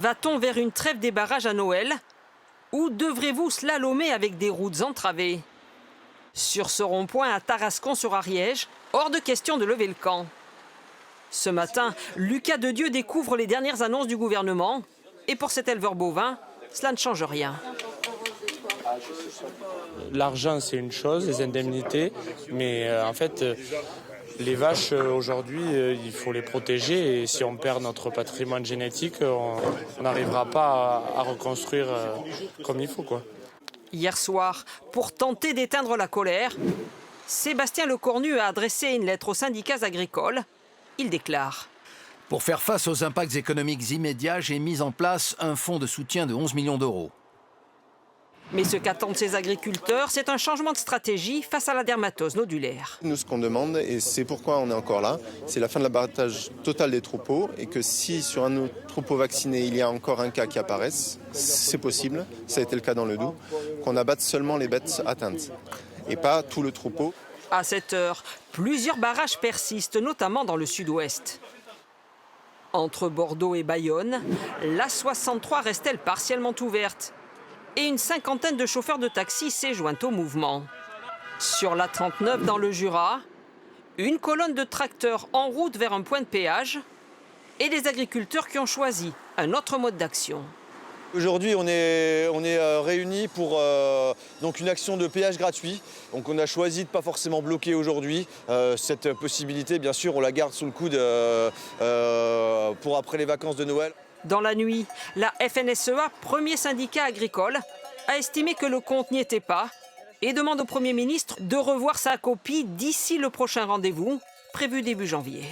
Va-t-on vers une trêve des barrages à Noël? Ou devrez-vous slalomer avec des routes entravées? Sur ce rond-point à Tarascon-sur-Ariège, hors de question de lever le camp. Ce matin, Lucas Dedieu découvre les dernières annonces du gouvernement. Et pour cet éleveur bovin, cela ne change rien. L'argent, c'est une chose, les indemnités, mais en fait, les vaches, aujourd'hui, il faut les protéger. Et si on perd notre patrimoine génétique, on n'arrivera pas à reconstruire comme il faut, quoi. Hier soir, pour tenter d'éteindre la colère, Sébastien Lecornu a adressé une lettre aux syndicats agricoles. Il déclare: Pour faire face aux impacts économiques immédiats, j'ai mis en place un fonds de soutien de 11 millions d'euros. Mais ce qu'attendent ces agriculteurs, c'est un changement de stratégie face à la dermatose nodulaire. Nous, ce qu'on demande, et c'est pourquoi on est encore là, c'est la fin de l'abattage total des troupeaux et que si sur un autre troupeau vacciné, il y a encore un cas qui apparaisse, c'est possible, ça a été le cas dans le Doubs, qu'on abatte seulement les bêtes atteintes et pas tout le troupeau. À cette heure, plusieurs barrages persistent, notamment dans le sud-ouest. Entre Bordeaux et Bayonne, l'A63 reste-t-elle partiellement ouverte et une cinquantaine de chauffeurs de taxi s'est jointe au mouvement. Sur l'A39 dans le Jura, une colonne de tracteurs en route vers un point de péage et des agriculteurs qui ont choisi un autre mode d'action. Aujourd'hui, on est réunis pour donc une action de péage gratuit. Donc on a choisi de ne pas forcément bloquer aujourd'hui. Cette possibilité, bien sûr, on la garde sous le coude pour après les vacances de Noël. Dans la nuit, la FNSEA, premier syndicat agricole, a estimé que le compte n'y était pas et demande au Premier ministre de revoir sa copie d'ici le prochain rendez-vous, prévu début janvier.